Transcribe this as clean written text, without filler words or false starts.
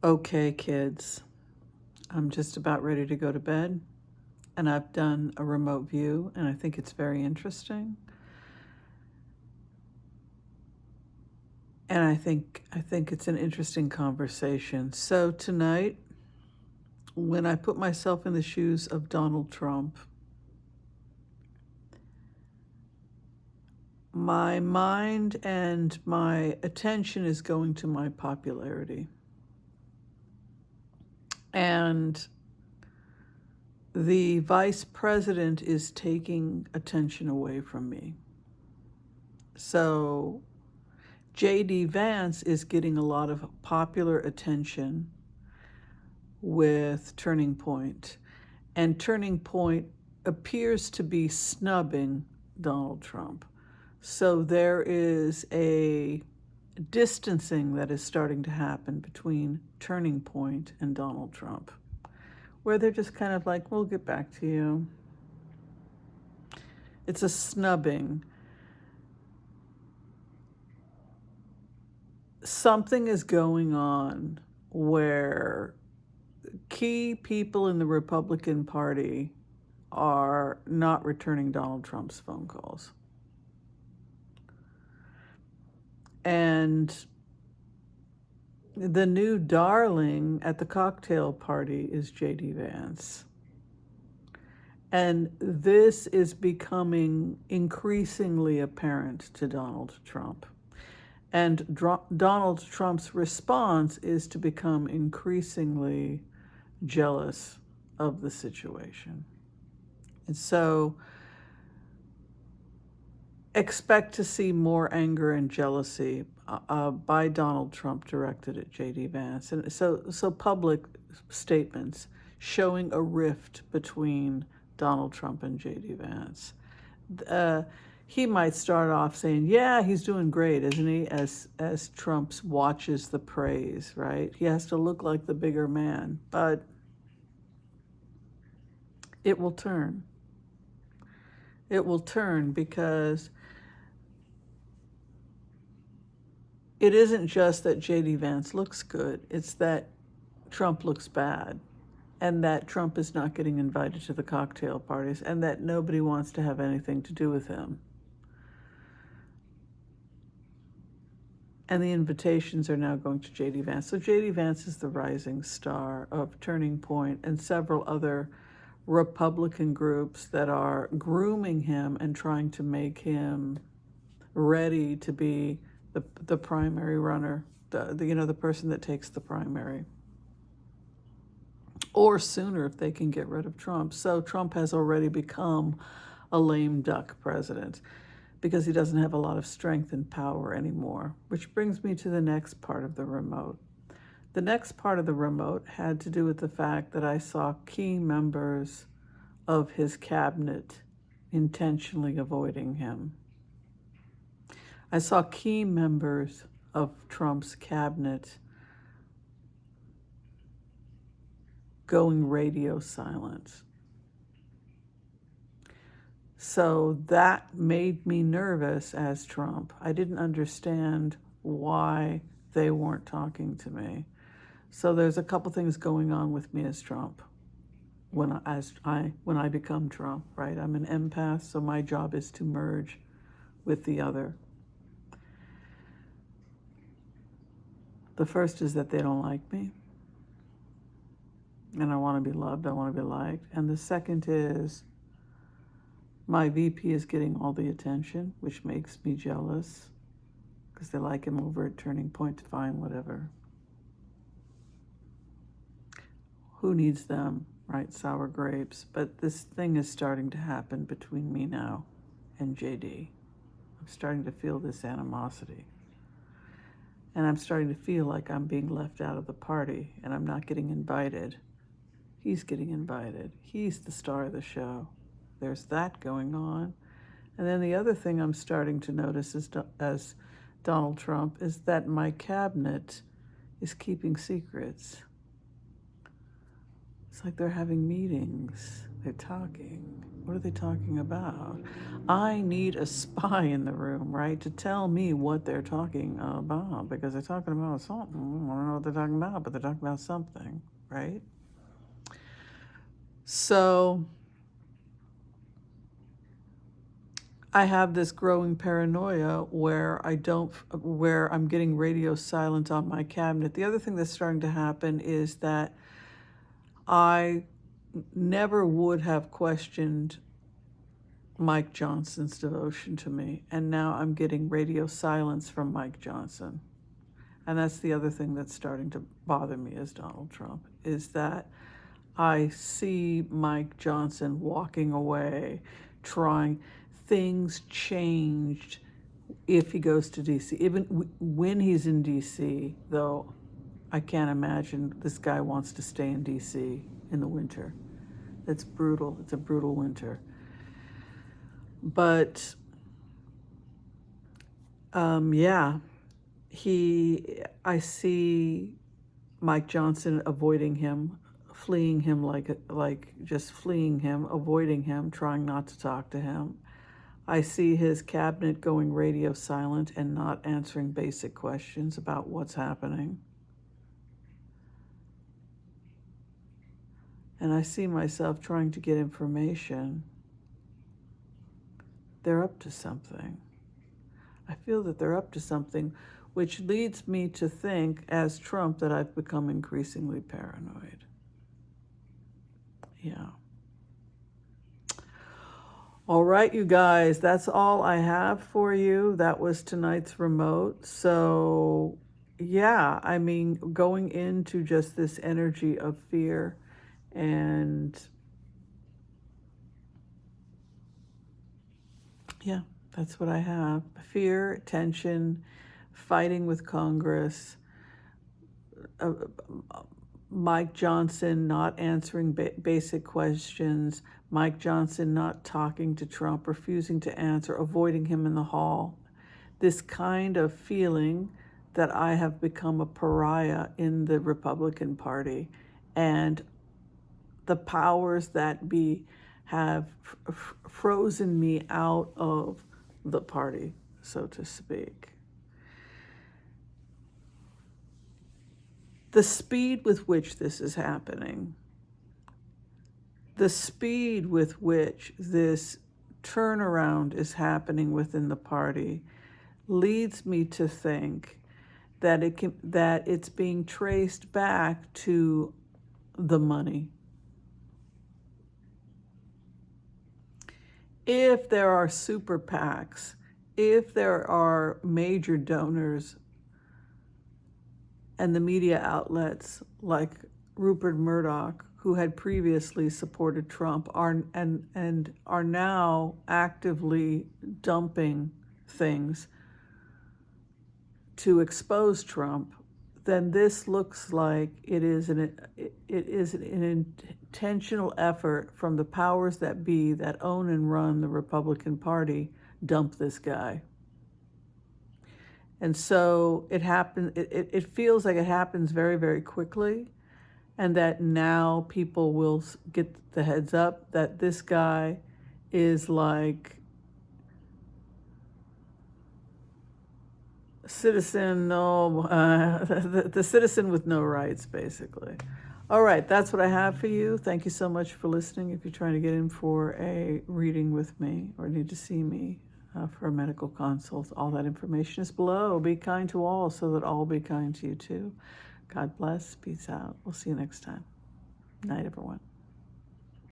Okay, kids, I'm just about ready to go to bed, and I've done a remote view, and I think it's very interesting. And I think it's an interesting conversation. So tonight, when I put myself in the shoes of Donald Trump, my mind and my attention is going to my popularity. And the vice president is taking attention away from me. So JD Vance is getting a lot of popular attention with Turning Point, and Turning Point appears to be snubbing Donald Trump. So there is a distancing that is starting to happen between Turning Point and Donald Trump, where they're just kind of like, we'll get back to you. It's a snubbing. Something is going on where key people in the Republican Party are not returning Donald Trump's phone calls. And the new darling at the cocktail party is JD Vance. And this is becoming increasingly apparent to Donald Trump. And Donald Trump's response is to become increasingly jealous of the situation. And so expect to see more anger and jealousy by Donald Trump directed at JD Vance. And so public statements showing a rift between Donald Trump and JD Vance. He might start off saying, yeah, he's doing great, isn't he? As Trump watches the praise, right? He has to look like the bigger man, but it will turn. It will turn because it isn't just that JD Vance looks good, it's that Trump looks bad, and that Trump is not getting invited to the cocktail parties, and that nobody wants to have anything to do with him. And the invitations are now going to JD Vance. So JD Vance is the rising star of Turning Point and several other Republican groups that are grooming him and trying to make him ready to be the primary runner, the person that takes the primary, or sooner if they can get rid of Trump. So Trump has already become a lame duck president because he doesn't have a lot of strength and power anymore, which brings me to the next part of the remote. The next part of the remote had to do with the fact that I saw key members of his cabinet intentionally avoiding him. I saw key members of Trump's cabinet going radio silent. So that made me nervous as Trump. I didn't understand why they weren't talking to me. So there's a couple things going on with me as Trump. When I become Trump, right? I'm an empath, so my job is to merge with the other. The first is that they don't like me, and I want to be loved, I want to be liked. And the second is my VP is getting all the attention, which makes me jealous because they like him over at Turning Point to find whatever. Who needs them, right? Sour grapes. But this thing is starting to happen between me now and JD. I'm starting to feel this animosity. And I'm starting to feel like I'm being left out of the party and I'm not getting invited. He's getting invited. He's the star of the show. There's that going on. And then the other thing I'm starting to notice as Donald Trump is that my cabinet is keeping secrets. It's like they're having meetings. They're talking. What are they talking about? I need a spy in the room, right, to tell me what they're talking about, because they're talking about something. I don't know what they're talking about, but they're talking about something, right? So I have this growing paranoia where I'm getting radio silent on my cabinet. The other thing that's starting to happen is that I never would have questioned Mike Johnson's devotion to me, and now I'm getting radio silence from Mike Johnson. And that's the other thing that's starting to bother me as Donald Trump, is that I see Mike Johnson walking away, trying. Things changed if he goes to D.C. Even when he's in D.C., though, I can't imagine this guy wants to stay in D.C. in the winter. It's brutal. It's a brutal winter. But, yeah, I see Mike Johnson avoiding him, fleeing him, like just fleeing him, avoiding him, trying not to talk to him. I see his cabinet going radio silent and not answering basic questions about what's happening. And I see myself trying to get information. They're up to something. I feel that they're up to something, which leads me to think, as Trump, that I've become increasingly paranoid. Yeah. All right, you guys, that's all I have for you. That was tonight's remote. So, yeah, I mean, going into just this energy of fear and, yeah, that's what I have. Fear, tension, fighting with Congress, Mike Johnson not answering basic questions, Mike Johnson not talking to Trump, refusing to answer, avoiding him in the hall. This kind of feeling that I have become a pariah in the Republican Party, and the powers that be have frozen me out of the party, so to speak. The speed with which this is happening, the speed with which this turnaround is happening within the party, leads me to think that it's being traced back to the money. If there are super PACs, if there are major donors and the media outlets like Rupert Murdoch, who had previously supported Trump, are now actively dumping things to expose Trump, then this looks like it is an intentional effort from the powers that be that own and run the Republican Party, dump this guy. And so it feels like it happens very, very quickly, and that now people will get the heads up that this guy is like citizen, the citizen with no rights, basically. All right, that's what I have for you. Thank you so much for listening. If you're trying to get in for a reading with me or need to see me for a medical consult, all that information is below. Be kind to all so that all will be kind to you too. God bless. Peace out. We'll see you next time. Night, everyone.